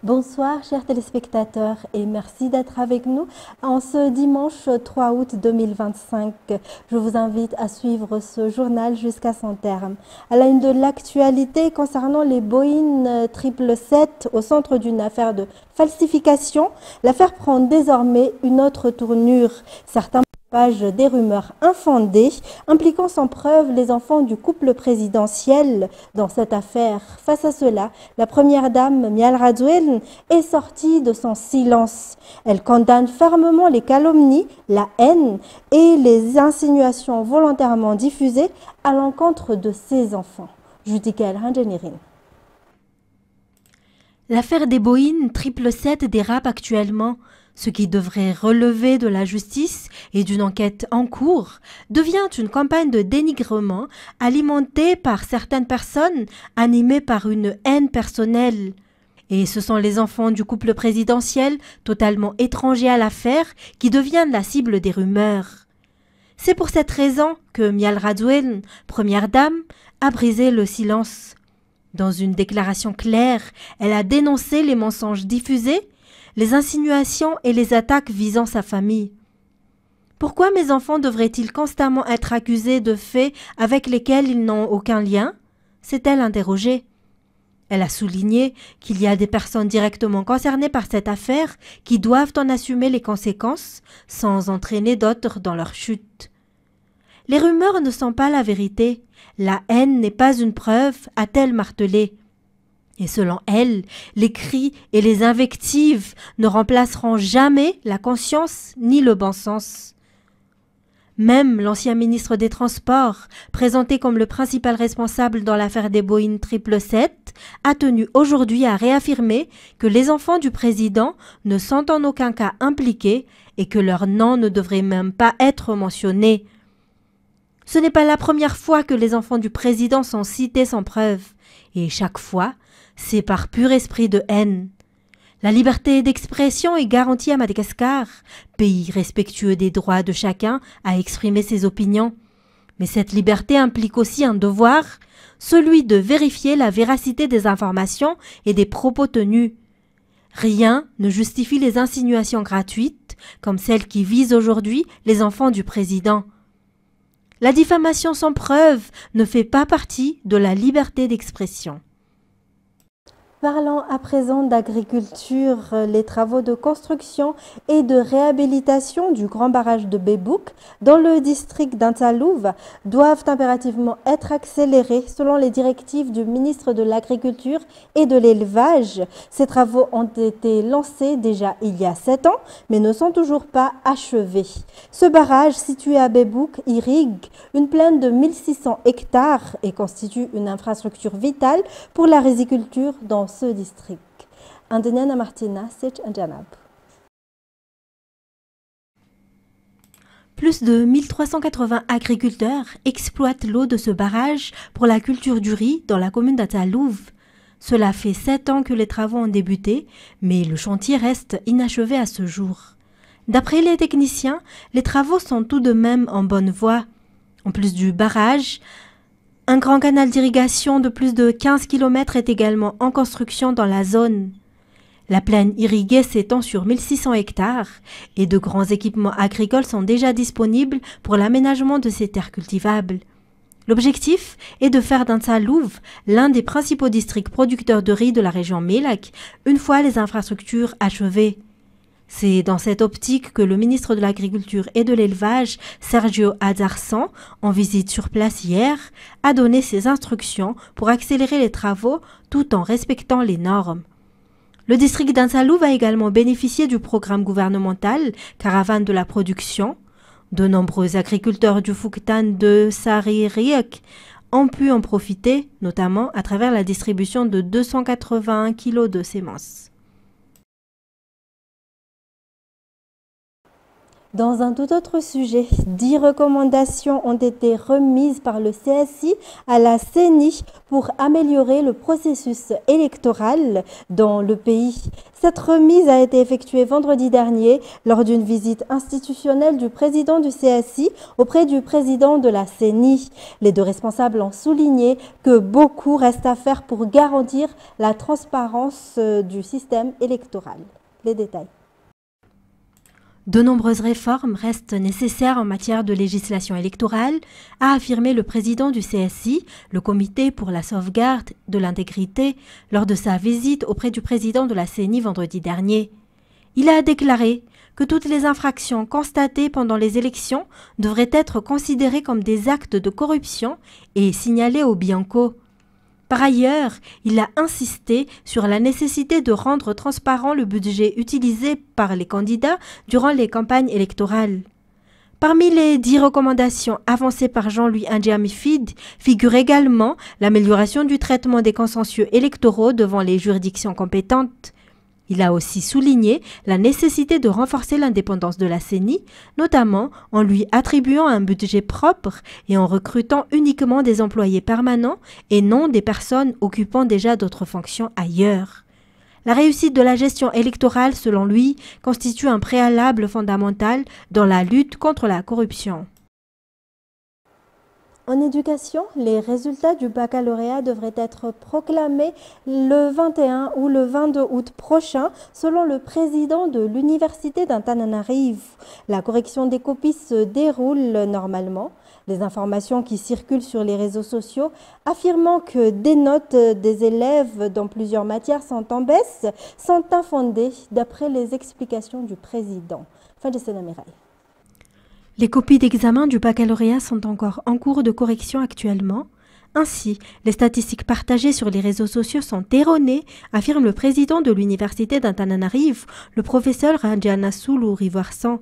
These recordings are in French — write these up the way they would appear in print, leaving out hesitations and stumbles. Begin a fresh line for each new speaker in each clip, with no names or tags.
Bonsoir chers téléspectateurs et merci d'être avec nous en ce dimanche 3 août 2025. Je vous invite à suivre ce journal jusqu'à son terme. À la une de l'actualité concernant les Boeing 777 au centre d'une affaire de falsification, l'affaire prend désormais une autre tournure. Certains des rumeurs infondées impliquant sans preuve les enfants du couple présidentiel dans cette affaire. Face à cela, la première dame Mial Radouel est sortie de son silence. Elle condamne fermement les calomnies, la haine et les insinuations volontairement diffusées à l'encontre de ses enfants. Judicael Ranjanirin.
L'affaire des Boeing 777 dérape actuellement. Ce qui devrait relever de la justice et d'une enquête en cours devient une campagne de dénigrement alimentée par certaines personnes animées par une haine personnelle. Et ce sont les enfants du couple présidentiel, totalement étrangers à l'affaire, qui deviennent la cible des rumeurs. C'est pour cette raison que Mial Radouel, première dame, a brisé le silence. Dans une déclaration claire, elle a dénoncé les mensonges diffusés, les insinuations et les attaques visant sa famille. Pourquoi mes enfants devraient-ils constamment être accusés de faits avec lesquels ils n'ont aucun lien? S'est-elle interrogée. Elle a souligné qu'il y a des personnes directement concernées par cette affaire qui doivent en assumer les conséquences sans entraîner d'autres dans leur chute. Les rumeurs ne sont pas la vérité. La haine n'est pas une preuve, a-t-elle martelé. Et selon elle, les cris et les invectives ne remplaceront jamais la conscience ni le bon sens. Même l'ancien ministre des Transports, présenté comme le principal responsable dans l'affaire des Boeing 777, a tenu aujourd'hui à réaffirmer que les enfants du président ne sont en aucun cas impliqués et que leur nom ne devrait même pas être mentionné. Ce n'est pas la première fois que les enfants du président sont cités sans preuve, et chaque fois, c'est par pur esprit de haine. La liberté d'expression est garantie à Madagascar, pays respectueux des droits de chacun à exprimer ses opinions. Mais cette liberté implique aussi un devoir, celui de vérifier la véracité des informations et des propos tenus. Rien ne justifie les insinuations gratuites, comme celles qui visent aujourd'hui les enfants du président. La diffamation sans preuve ne fait pas partie de la liberté d'expression.
Parlons à présent d'agriculture. Les travaux de construction et de réhabilitation du grand barrage de Bebouk dans le district d'Intalouve doivent impérativement être accélérés selon les directives du ministre de l'Agriculture et de l'Élevage. Ces travaux ont été lancés déjà il y a 7 ans, mais ne sont toujours pas achevés. Ce barrage situé à Bebouk irrigue une plaine de 1600 hectares et constitue une infrastructure vitale pour la riziculture dans ce district. Andeniana Martina, Sech Anjanab.
Plus de 1380 agriculteurs exploitent l'eau de ce barrage pour la culture du riz dans la commune d'Intalouve. Cela fait 7 ans que les travaux ont débuté, mais le chantier reste inachevé à ce jour. D'après les techniciens, les travaux sont tout de même en bonne voie. En plus du barrage, un grand canal d'irrigation de plus de 15 km est également en construction dans la zone. La plaine irriguée s'étend sur 1600 hectares et de grands équipements agricoles sont déjà disponibles pour l'aménagement de ces terres cultivables. L'objectif est de faire d'Intalouve l'un des principaux districts producteurs de riz de la région Mélec une fois les infrastructures achevées. C'est dans cette optique que le ministre de l'Agriculture et de l'Élevage, Sergio Azarsan, en visite sur place hier, a donné ses instructions pour accélérer les travaux tout en respectant les normes. Le district d'Intalouve va également bénéficier du programme gouvernemental Caravane de la production. De nombreux agriculteurs du Fouctan de Saririek ont pu en profiter, notamment à travers la distribution de 281 kg de semences.
Dans un tout autre sujet, 10 recommandations ont été remises par le CSI à la CENI pour améliorer le processus électoral dans le pays. Cette remise a été effectuée vendredi dernier lors d'une visite institutionnelle du président du CSI auprès du président de la CENI. Les deux responsables ont souligné que beaucoup reste à faire pour garantir la transparence du système électoral. Les détails.
De nombreuses réformes restent nécessaires en matière de législation électorale, a affirmé le président du CSI, le Comité pour la sauvegarde de l'intégrité, lors de sa visite auprès du président de la CENI vendredi dernier. Il a déclaré que toutes les infractions constatées pendant les élections devraient être considérées comme des actes de corruption et signalées au Bianco. Par ailleurs, il a insisté sur la nécessité de rendre transparent le budget utilisé par les candidats durant les campagnes électorales. Parmi les 10 recommandations avancées par Jean-Louis Ndjamifid figure également l'amélioration du traitement des contentieux électoraux devant les juridictions compétentes. Il a aussi souligné la nécessité de renforcer l'indépendance de la CENI, notamment en lui attribuant un budget propre et en recrutant uniquement des employés permanents et non des personnes occupant déjà d'autres fonctions ailleurs. La réussite de la gestion électorale, selon lui, constitue un préalable fondamental dans la lutte contre la corruption.
En éducation, les résultats du baccalauréat devraient être proclamés le 21 ou le 22 août prochain, selon le président de l'Université d'Antananarivo. La correction des copies se déroule normalement. Les informations qui circulent sur les réseaux sociaux affirmant que des notes des élèves dans plusieurs matières sont en baisse sont infondées, d'après les explications du président. Fin de Sénamirai.
Les copies d'examen du baccalauréat sont encore en cours de correction actuellement. Ainsi, les statistiques partagées sur les réseaux sociaux sont erronées, affirme le président de l'Université d'Antananarivo, le professeur Ranjana Sulu Rivarsan.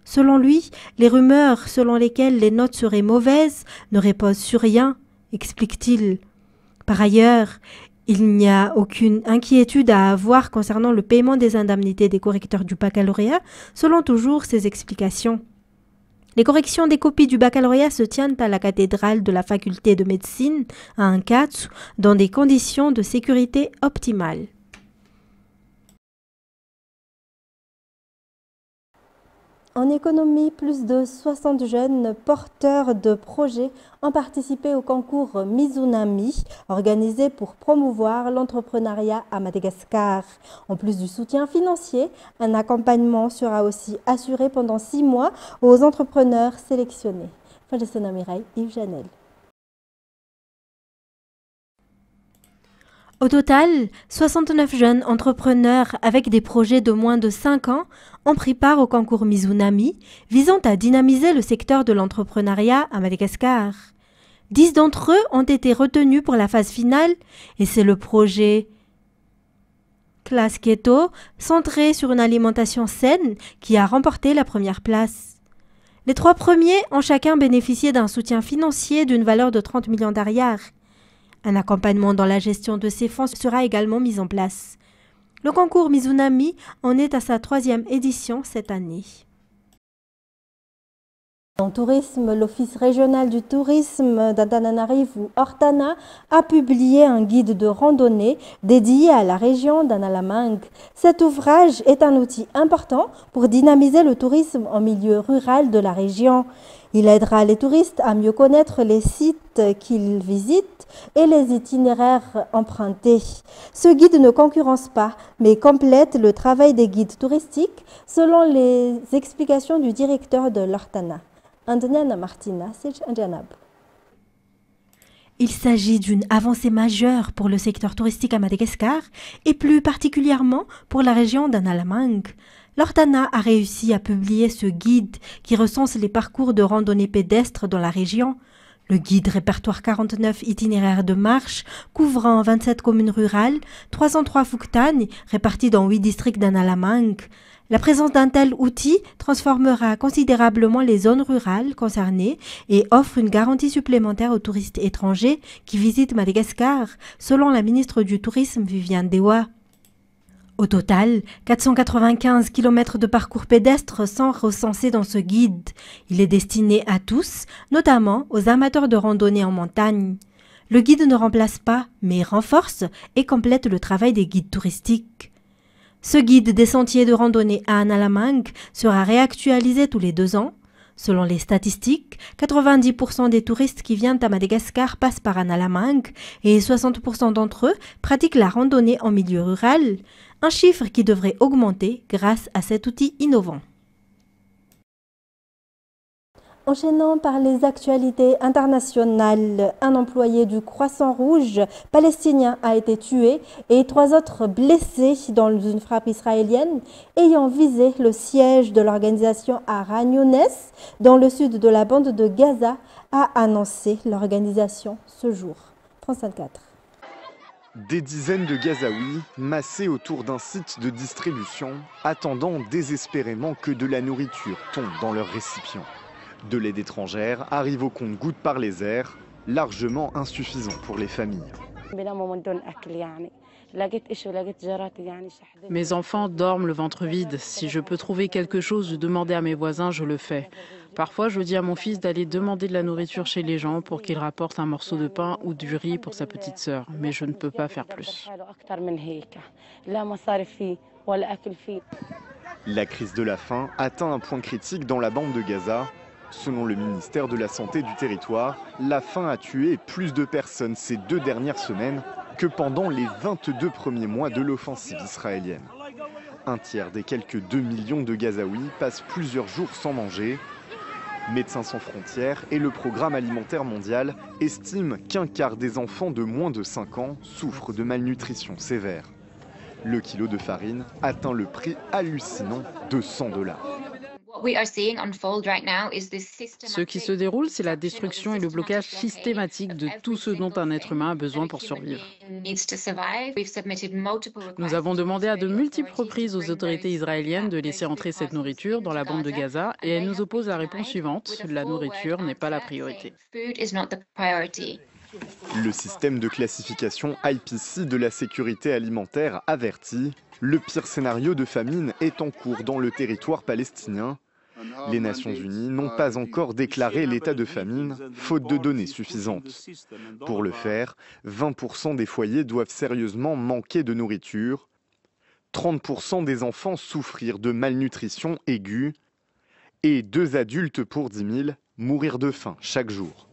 Selon lui, les rumeurs selon lesquelles les notes seraient mauvaises ne reposent sur rien, explique-t-il. Par ailleurs, il n'y a aucune inquiétude à avoir concernant le paiement des indemnités des correcteurs du baccalauréat, selon toujours ses explications. Les corrections des copies du baccalauréat se tiennent à la cathédrale de la faculté de médecine à Ankatsu dans des conditions de sécurité optimales.
En économie, plus de 60 jeunes porteurs de projets ont participé au concours Mizunami, organisé pour promouvoir l'entrepreneuriat à Madagascar. En plus du soutien financier, un accompagnement sera aussi assuré pendant 6 mois aux entrepreneurs sélectionnés. Fin de Sénamirai, Yves Janel.
Au total, 69 jeunes entrepreneurs avec des projets de moins de 5 ans ont pris part au concours Mizunami, visant à dynamiser le secteur de l'entrepreneuriat à Madagascar. 10 d'entre eux ont été retenus pour la phase finale et c'est le projet Classe Keto, centré sur une alimentation saine, qui a remporté la première place. Les 3 premiers ont chacun bénéficié d'un soutien financier d'une valeur de 30 millions d'ariars. Un accompagnement dans la gestion de ces fonds sera également mis en place. Le concours Mizunami en est à sa 3e édition cette année.
En tourisme, l'Office régional du tourisme d'Antananarivo, Ortana, a publié un guide de randonnée dédié à la région d'Analamangue. Cet ouvrage est un outil important pour dynamiser le tourisme en milieu rural de la région. Il aidera les touristes à mieux connaître les sites qu'ils visitent et les itinéraires empruntés. Ce guide ne concurrence pas, mais complète le travail des guides touristiques selon les explications du directeur de l'Ortana. Andriana Martina, Andjanab.
Il s'agit d'une avancée majeure pour le secteur touristique à Madagascar et plus particulièrement pour la région d'Analamangue. L'Ortana a réussi à publier ce guide qui recense les parcours de randonnée pédestre dans la région. Le guide répertoire 49 itinéraires de marche couvrant 27 communes rurales, 303 Fouktani répartis dans 8 districts d'Analamangue. La présence d'un tel outil transformera considérablement les zones rurales concernées et offre une garantie supplémentaire aux touristes étrangers qui visitent Madagascar, selon la ministre du Tourisme Viviane Dewa. Au total, 495 km de parcours pédestres sont recensés dans ce guide. Il est destiné à tous, notamment aux amateurs de randonnée en montagne. Le guide ne remplace pas, mais renforce et complète le travail des guides touristiques. Ce guide des sentiers de randonnée à Analamang sera réactualisé tous les 2 ans. Selon les statistiques, 90% des touristes qui viennent à Madagascar passent par Analamang et 60% d'entre eux pratiquent la randonnée en milieu rural, un chiffre qui devrait augmenter grâce à cet outil innovant.
Enchaînant par les actualités internationales, un employé du Croissant Rouge palestinien a été tué et 3 autres blessés dans une frappe israélienne ayant visé le siège de l'organisation à Khan Younes, dans le sud de la bande de Gaza, a annoncé l'organisation ce jour. France 24.
Des dizaines de Gazaouis massés autour d'un site de distribution, attendant désespérément que de la nourriture tombe dans leurs récipients. De l'aide étrangère arrive au compte-gouttes par les airs, largement insuffisant pour les familles.
Mes enfants dorment le ventre vide. Si je peux trouver quelque chose de demander à mes voisins, je le fais. Parfois, je dis à mon fils d'aller demander de la nourriture chez les gens pour qu'il rapporte un morceau de pain ou du riz pour sa petite sœur. Mais je ne peux pas faire plus.
La crise de la faim atteint un point critique dans la bande de Gaza. Selon le ministère de la Santé du territoire, la faim a tué plus de personnes ces 2 dernières semaines que pendant les 22 premiers mois de l'offensive israélienne. Un tiers des quelques 2 millions de Gazaouis passent plusieurs jours sans manger. Médecins sans frontières et le Programme alimentaire mondial estiment qu'un quart des enfants de moins de 5 ans souffrent de malnutrition sévère. Le kilo de farine atteint le prix hallucinant de $100.
Ce qui se déroule, c'est la destruction et le blocage systématique de tout ce dont un être humain a besoin pour survivre. Nous avons demandé à de multiples reprises aux autorités israéliennes de laisser entrer cette nourriture dans la bande de Gaza et elles nous opposent la réponse suivante: la nourriture n'est pas la priorité.
Le système de classification IPC de la sécurité alimentaire avertit, le pire scénario de famine est en cours dans le territoire palestinien. Les Nations Unies n'ont pas encore déclaré l'état de famine, faute de données suffisantes. Pour le faire, 20% des foyers doivent sérieusement manquer de nourriture, 30% des enfants souffrir de malnutrition aiguë et 2 adultes pour 10 000 mourir de faim chaque jour.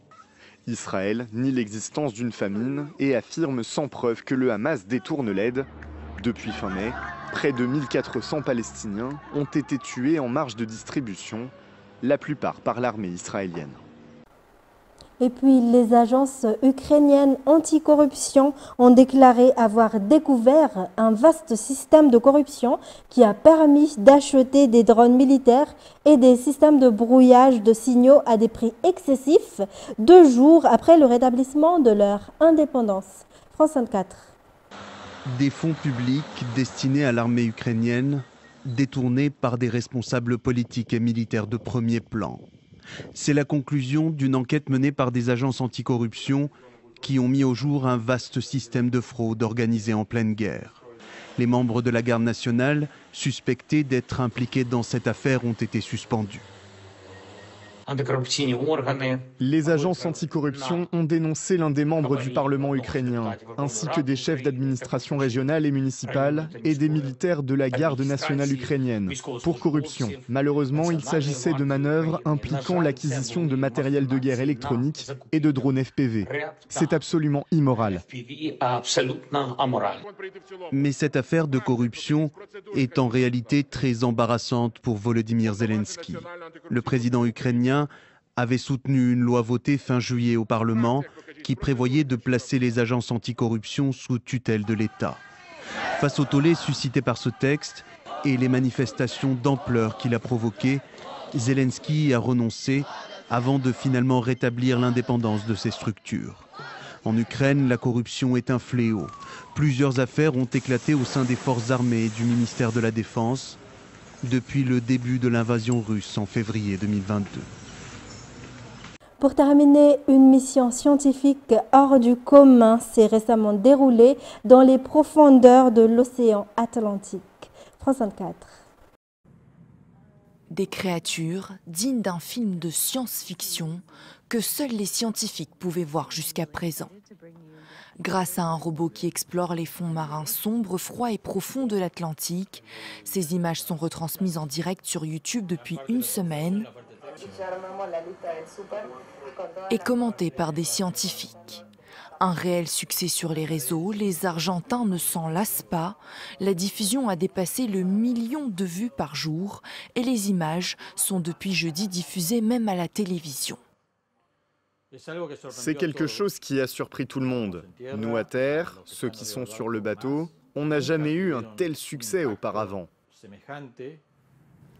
Israël nie l'existence d'une famine et affirme sans preuve que le Hamas détourne l'aide. Depuis fin mai, près de 1400 Palestiniens ont été tués en marge de distribution, la plupart par l'armée israélienne.
Et puis, les agences ukrainiennes anticorruption ont déclaré avoir découvert un vaste système de corruption qui a permis d'acheter des drones militaires et des systèmes de brouillage de signaux à des prix excessifs 2 jours après le rétablissement de leur indépendance. France 24.
Des fonds publics destinés à l'armée ukrainienne, détournés par des responsables politiques et militaires de premier plan. C'est la conclusion d'une enquête menée par des agences anticorruption qui ont mis au jour un vaste système de fraude organisé en pleine guerre. Les membres de la garde nationale, suspectés d'être impliqués dans cette affaire, ont été suspendus.
Les agences anticorruption ont dénoncé l'un des membres du Parlement ukrainien, ainsi que des chefs d'administration régionale et municipale et des militaires de la garde nationale ukrainienne, pour corruption. Malheureusement, il s'agissait de manœuvres impliquant l'acquisition de matériel de guerre électronique et de drones FPV. C'est absolument immoral.
Mais cette affaire de corruption est en réalité très embarrassante pour Volodymyr Zelensky. Le président ukrainien avait soutenu une loi votée fin juillet au Parlement qui prévoyait de placer les agences anticorruption sous tutelle de l'État. Face au tollé suscité par ce texte et les manifestations d'ampleur qu'il a provoquées, Zelensky a renoncé avant de finalement rétablir l'indépendance de ces structures. En Ukraine, la corruption est un fléau. Plusieurs affaires ont éclaté au sein des forces armées et du ministère de la Défense depuis le début de l'invasion russe en février 2022.
Pour terminer, une mission scientifique hors du commun s'est récemment déroulée dans les profondeurs de l'océan Atlantique. France 24.
Des créatures dignes d'un film de science-fiction que seuls les scientifiques pouvaient voir jusqu'à présent. Grâce à un robot qui explore les fonds marins sombres, froids et profonds de l'Atlantique, ces images sont retransmises en direct sur YouTube depuis une semaine et commentées par des scientifiques. Un réel succès sur les réseaux, les Argentins ne s'en lassent pas. La diffusion a dépassé le 1 million de vues par jour et les images sont depuis jeudi diffusées même à la télévision.
C'est quelque chose qui a surpris tout le monde. Nous à terre, ceux qui sont sur le bateau, on n'a jamais eu un tel succès auparavant.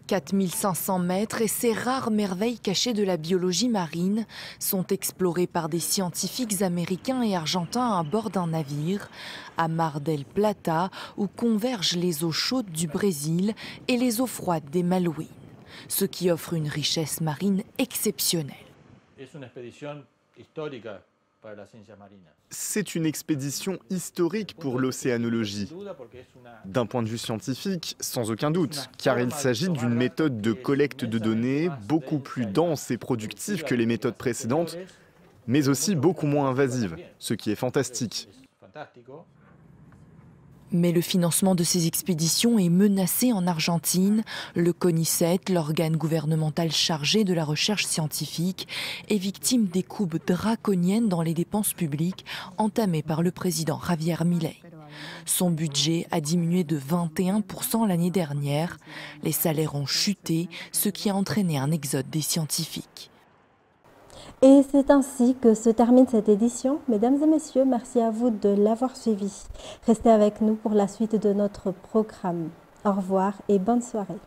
4500 mètres et ces rares merveilles cachées de la biologie marine sont explorées par des scientifiques américains et argentins à bord d'un navire à Mar del Plata où convergent les eaux chaudes du Brésil et les eaux froides des Malouines, ce qui offre une richesse marine exceptionnelle.
C'est une expédition historique pour l'océanologie. D'un point de vue scientifique, sans aucun doute, car il s'agit d'une méthode de collecte de données beaucoup plus dense et productive que les méthodes précédentes, mais aussi beaucoup moins invasive, ce qui est fantastique.
Mais le financement de ces expéditions est menacé en Argentine. Le CONICET, l'organe gouvernemental chargé de la recherche scientifique, est victime des coupes draconiennes dans les dépenses publiques entamées par le président Javier Milei. Son budget a diminué de 21% l'année dernière. Les salaires ont chuté, ce qui a entraîné un exode des scientifiques.
Et c'est ainsi que se termine cette édition. Mesdames et messieurs, merci à vous de l'avoir suivi. Restez avec nous pour la suite de notre programme. Au revoir et bonne soirée.